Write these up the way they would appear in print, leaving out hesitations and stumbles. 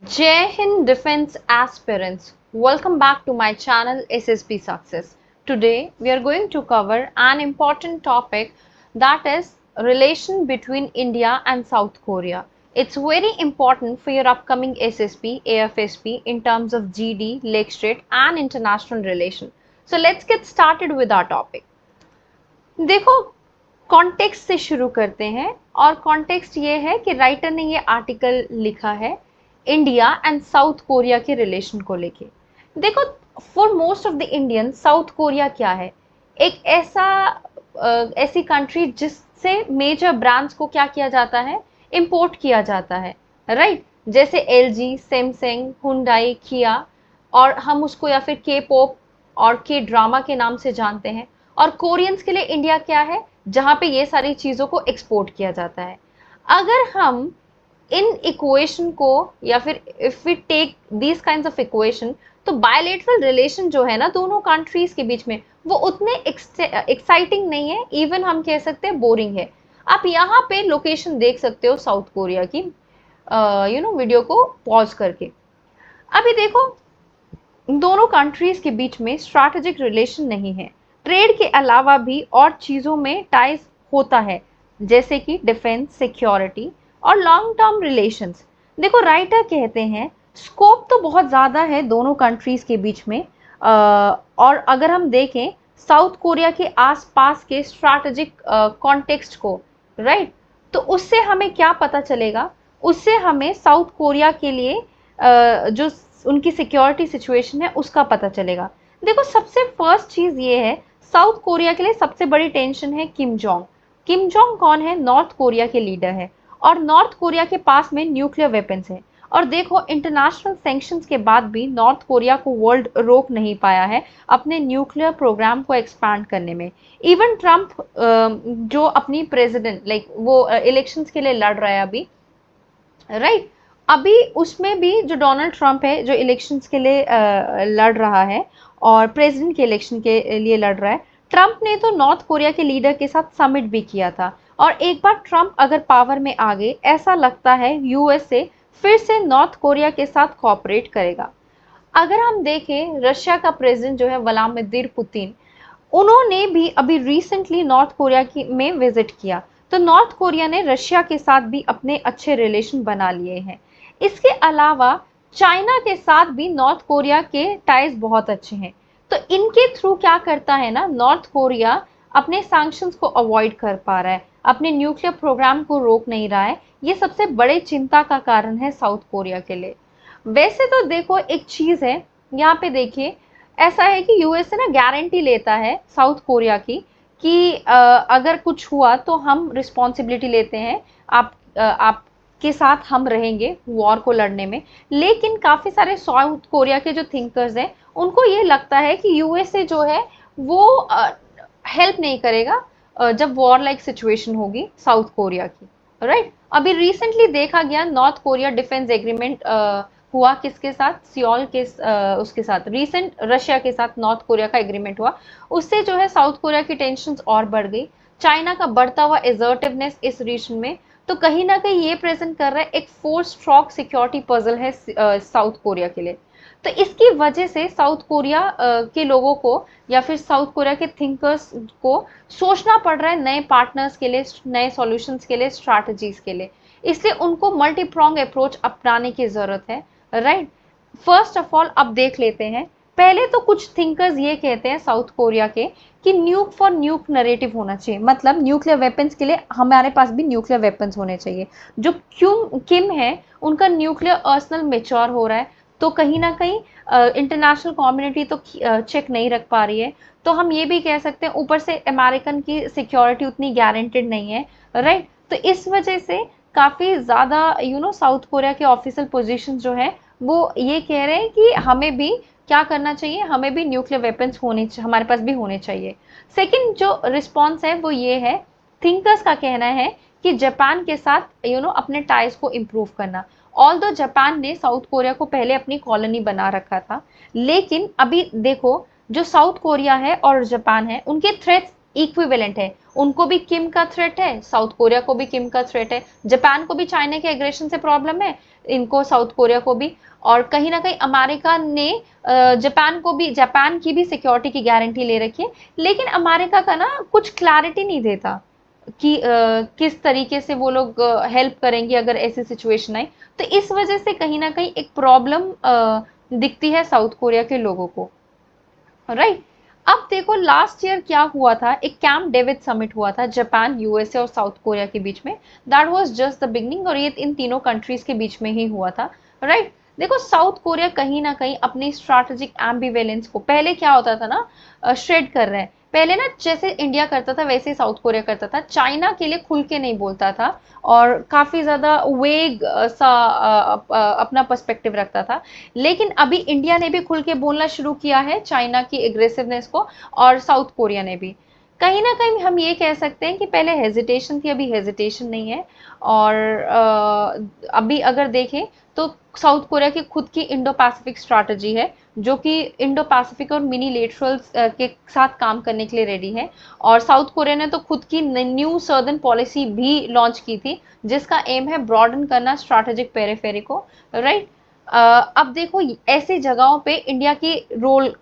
Jai Hind Defense Aspirants, welcome back to my channel SSB Success. Today we are going to cover an important topic, that is relation between India and South Korea. It's very important for your upcoming SSB, AFSP in terms of GD, Lake Strait and international relation. So let's get started with our topic. देखो, context से शुरू करते हैं और context ये है कि writer ने ये आर्टिकल लिखा है इंडिया एंड साउथ कोरिया के रिलेशन को लेके। देखो, for most of the Indian south Korea क्या है, एक ऐसी कंट्री जिससे मेजर ब्रांड्स को क्या किया जाता है, इंपोर्ट किया जाता है, राइट जैसे एलजी, सैमसंग, हुंडई, किया, और हम उसको या फिर के पॉप और के ड्रामा के नाम से जानते हैं। और कोरियंस के लिए इंडिया क्या है, जहां पे ये सारी चीजों को एक्सपोर्ट किया जाता है। अगर हम इन इक्वेशन को या फिर if we take these kinds of equation, तो बायलेटरल रिलेशन जो है ना दोनों कंट्रीज के बीच में, वो उतने एक्साइटिंग नहीं है, इवन हम कह सकते हैं बोरिंग है। आप यहाँ पे लोकेशन देख सकते हो साउथ कोरिया की, वीडियो को पॉज करके। अभी देखो, दोनों कंट्रीज के बीच में स्ट्रैटेजिक रिलेशन नहीं है, ट्रेड के अलावा भी और चीज़ों में टाइज होता है, जैसे कि डिफेंस, सिक्योरिटी और लॉन्ग टर्म रिलेशंस। देखो, राइटर कहते हैं स्कोप तो बहुत ज़्यादा है दोनों कंट्रीज के बीच में, और अगर हम देखें साउथ कोरिया के आसपास के स्ट्रैटेजिक कॉन्टेक्स्ट को, राइट, तो उससे हमें क्या पता चलेगा, उससे हमें साउथ कोरिया के लिए जो उनकी सिक्योरिटी सिचुएशन है उसका पता चलेगा। देखो, सबसे फर्स्ट चीज़ ये है, साउथ कोरिया के लिए सबसे बड़ी टेंशन है किम जोंग। किम जोंग कौन है? नॉर्थ कोरिया के लीडर है, और नॉर्थ कोरिया के पास में न्यूक्लियर वेपन्स है। और देखो, इंटरनेशनल सैंक्शंस के बाद भी नॉर्थ कोरिया को वर्ल्ड रोक नहीं पाया है अपने न्यूक्लियर प्रोग्राम को एक्सपैंड करने में। इवन ट्रम्प जो अपनी प्रेसिडेंट वो इलेक्शंस के लिए लड़ रहा है अभी, राइट, अभी उसमें भी जो डोनाल्ड ट्रंप है जो इलेक्शंस के लिए लड़ रहा है और प्रेसिडेंट के इलेक्शन के लिए लड़ रहा है, ट्रंप ने तो नॉर्थ कोरिया के लीडर के साथ समिट भी किया था। और एक बार ट्रंप अगर पावर में आ गए, ऐसा लगता है यूएसए फिर से नॉर्थ कोरिया के साथ कोऑपरेट करेगा। अगर हम देखें, रशिया का प्रेसिडेंट जो है व्लादिमीर पुतिन, उन्होंने भी अभी रिसेंटली नॉर्थ कोरिया की में विजिट किया, तो नॉर्थ कोरिया ने रशिया के साथ भी अपने अच्छे रिलेशन बना लिए हैं। इसके अलावा चाइना के साथ भी नॉर्थ कोरिया के टाइज बहुत अच्छे हैं। तो इनके थ्रू क्या करता है ना, नॉर्थ कोरिया अपने सैंक्शंस को अवॉइड कर पा रहा है, अपने न्यूक्लियर प्रोग्राम को रोक नहीं रहा है। ये सबसे बड़े चिंता का कारण है साउथ कोरिया के लिए। वैसे तो देखो, एक चीज है यहाँ पे देखिए, ऐसा है कि यूएसए ना गारंटी लेता है साउथ कोरिया की कि अगर कुछ हुआ तो हम रिस्पॉन्सिबिलिटी लेते हैं, आपके साथ हम रहेंगे वॉर को लड़ने में। लेकिन काफ़ी सारे साउथ कोरिया के जो थिंकर्स हैं, उनको ये लगता है कि यूएसए जो है वो हेल्प नहीं करेगा जब वॉर लाइक सिचुएशन होगी साउथ कोरिया की, राइट। अभी रिसेंटली देखा गया, नॉर्थ कोरिया डिफेंस एग्रीमेंट हुआ किसके साथ, सियोल के उसके साथ, रिसेंट रशिया के साथ नॉर्थ कोरिया का एग्रीमेंट हुआ। उससे जो है साउथ कोरिया की टेंशन और बढ़ गई, चाइना का बढ़ता हुआ एजर्टिवनेस इस रीजन में, तो कहीं ना कहीं ये प्रेजेंट कर रहा है एक 4 स्ट्रॉक सिक्योरिटी पजल है साउथ कोरिया के लिए। तो इसकी वजह से साउथ कोरिया के लोगों को या फिर साउथ कोरिया के थिंकर्स को सोचना पड़ रहा है नए पार्टनर्स के लिए, नए सॉल्यूशंस के लिए, स्ट्रैटेजीज के लिए। इसलिए उनको मल्टी प्रोंग अप्रोच अपनाने की जरूरत है, राइट। फर्स्ट ऑफ ऑल अब देख लेते हैं, पहले तो कुछ थिंकर्स ये कहते हैं साउथ कोरिया के कि न्यूक फॉर न्यूक नरेटिव होना चाहिए, मतलब न्यूक्लियर वेपन्स के लिए हमारे पास भी न्यूक्लियर वेपन्स होने चाहिए। जो किम है, उनका न्यूक्लियर आर्सेनल मेच्योर हो रहा है, तो कहीं ना कहीं इंटरनेशनल कम्युनिटी तो चेक नहीं रख पा रही है। तो हम ये भी कह सकते हैं ऊपर से अमेरिकन की सिक्योरिटी उतनी गारंटेड नहीं है, राइट। तो इस वजह से काफ़ी ज़्यादा साउथ कोरिया के ऑफिशियल पोजीशन जो है वो ये कह रहे हैं कि हमें भी क्या करना चाहिए, हमें भी न्यूक्लियर वेपन्स हमारे पास भी होने चाहिए। सेकंड जो रिस्पॉन्स है वो ये है, थिंकर्स का कहना है कि जापान के साथ अपने टाइज को इम्प्रूव करना। ऑल्दो जापान ने साउथ कोरिया को पहले अपनी कॉलोनी बना रखा था, लेकिन अभी देखो जो साउथ कोरिया है और जापान है, उनके थ्रेट्स इक्विवेलेंट है। उनको भी किम का थ्रेट है, साउथ कोरिया को भी किम का थ्रेट है, जापान को भी चाइना के एग्रेशन से प्रॉब्लम है, इनको साउथ कोरिया को भी। और कहीं ना कहीं अमेरिका ने जापान की भी सिक्योरिटी की गारंटी ले रखी है, लेकिन अमेरिका का ना कुछ क्लैरिटी नहीं देता कि किस तरीके से वो लोग हेल्प करेंगे अगर ऐसी सिचुएशन आए। तो इस वजह से कहीं ना कहीं एक प्रॉब्लम दिखती है साउथ कोरिया के लोगों को, राइट। अब देखो लास्ट ईयर क्या हुआ था, एक कैंप डेविड समिट हुआ था जापान, यूएसए और साउथ कोरिया के बीच में। That was just the beginning, और ये इन तीनों कंट्रीज के बीच में ही हुआ था, राइट। देखो साउथ कोरिया कहीं ना कहीं अपनी स्ट्रैटेजिक एम्बिवेलेंस को, पहले क्या होता था ना, श्रेड कर रहे हैं। पहले ना जैसे इंडिया करता था वैसे ही साउथ कोरिया करता था, चाइना के लिए खुल के नहीं बोलता था और काफी ज्यादा वेग सा अपना पर्सपेक्टिव रखता था। लेकिन अभी इंडिया ने भी खुल के बोलना शुरू किया है चाइना की एग्रेसिवनेस को, और साउथ कोरिया ने भी। कहीं ना कहीं हम ये कह सकते हैं कि पहले हेजिटेशन थी, अभी हेजिटेशन नहीं है। और अभी अगर देखें तो साउथ कोरिया की खुद की इंडो पैसिफिक स्ट्रैटेजी है, जो कि इंडो पैसिफिक और मिनी लेटरल्स के साथ काम करने के लिए रेडी है। और साउथ कोरिया ने तो खुद की न्यू सर्दर्न पॉलिसी भी लॉन्च की थी, जिसका एम है ब्रॉडन करना स्ट्रैटेजिक पेरिफेरी को, राइट। अब देखो ऐसी जगहों पे इंडिया की रोल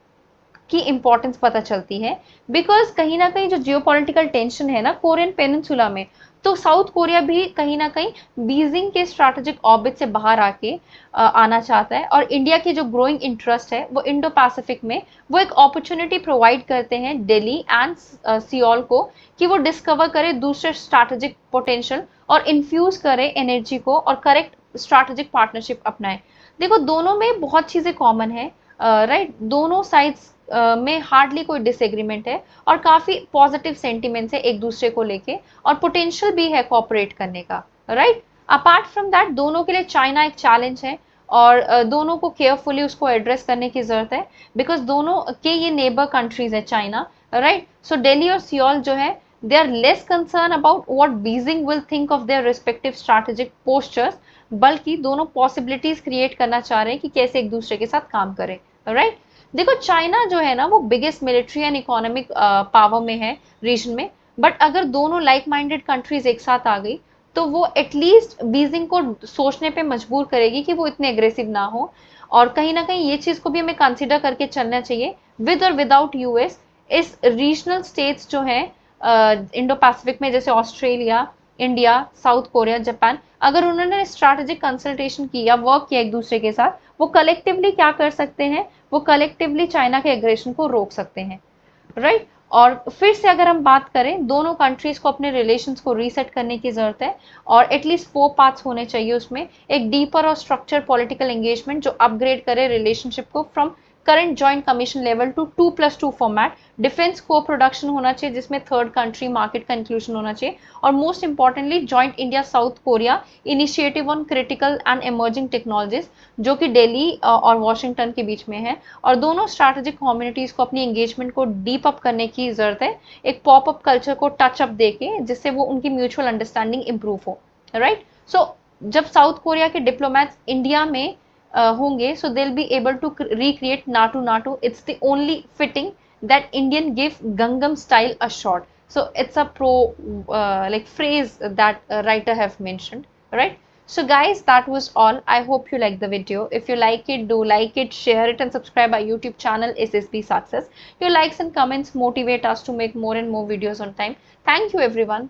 की इंपॉर्टेंस पता चलती है, बिकॉज कहीं ना कहीं जो जियोपॉलिटिकल टेंशन है ना कोरियन पेनिनसुला में, तो साउथ कोरिया भी कहीं ना कहीं बीजिंग के स्ट्रैटेजिक ऑर्बिट से बाहर आके आना चाहता है। और इंडिया की जो ग्रोइंग इंटरेस्ट है वो इंडो पैसिफिक में, वो एक अपॉर्चुनिटी प्रोवाइड करते हैं दिल्ली एंड सियोल को, कि वो डिस्कवर करे दूसरे स्ट्रैटेजिक पोटेंशियल और इन्फ्यूज करे एनर्जी को और करेक्ट स्ट्रैटेजिक पार्टनरशिप अपनाए। देखो दोनों में बहुत चीजें कॉमन है, राइट। दोनों साइड्स में हार्डली कोई डिसएग्रीमेंट है और काफी पॉजिटिव सेंटिमेंट्स है एक दूसरे को लेके, और पोटेंशियल भी है कोऑपरेट करने का, राइट। अपार्ट फ्रॉम दैट दोनों के लिए चाइना एक चैलेंज है, और दोनों को केयरफुली उसको एड्रेस करने की जरूरत है, बिकॉज दोनों के ये नेबर कंट्रीज है चाइना, राइट। सो दिल्ली और सियोल जो है, they are less concern about what Beijing will think of their respective strategic postures, बल्कि दोनों पॉसिबिलिटीज क्रिएट करना चाह रहे हैं कि कैसे एक दूसरे के साथ काम करें, राइट। देखो चाइना जो है ना वो biggest military and economic power में है रीजन में, बट अगर दोनों लाइक माइंडेड कंट्रीज एक साथ आ गई तो वो एटलीस्ट बीजिंग को सोचने पे मजबूर करेगी कि वो इतने एग्रेसिव ना हो। और कहीं ना कहीं ये चीज को भी हमें कंसिडर करके चलना चाहिए, विद और विदाउट यूएस। इस रीजनल स्टेट्स जो है इंडो पैसिफिक में, जैसे Australia, India, South Korea, Japan, अगर उन्होंने स्ट्रैटेजिक कंसल्टेशन की या वर्क किया एक दूसरे के साथ, वो कलेक्टिवली क्या कर सकते हैं, वो कलेक्टिवली चाइना के एग्रेशन को रोक सकते हैं, राइट। और फिर से अगर हम बात करें, दोनों कंट्रीज को अपने रिलेशंस को रीसेट करने की जरूरत है, और एटलीस्ट 4 पार्ट्स होने चाहिए उसमें। एक डीपर और स्ट्रक्चर पॉलिटिकल एंगेजमेंट जो अपग्रेड करे रिलेशनशिप को from current joint commission level to 2+2 format. Defence coproduction होना चाहिए जिसमें थर्ड कंट्री मार्केट का इंक्लूजन होना चाहिए, और most importantly joint India South Korea initiative on critical and emerging technologies, जो कि दिल्ली और वॉशिंगटन के बीच में है। और दोनों स्ट्रैटेजिक कम्युनिटीज को अपनी एंगेजमेंट को डीप अप करने की जरूरत है, एक पॉप अप कल्चर को टच अप देके, जिससे वो उनकी म्यूचुअल अंडरस्टैंडिंग इंप्रूव हो, राइट। सो जब साउथ कोरिया के डिप्लोमैट्स इंडिया में होंगे, so they'll be able to recreate NATO NATO. It's the only fitting that Indian give Gangnam style a shot. So it's a like phrase that a writer have mentioned, right? So guys, that was all. I hope you like the video. If you like it, do like it, share it, and subscribe our YouTube channel SSB Success. Your likes and comments motivate us to make more and more videos on time. Thank you everyone.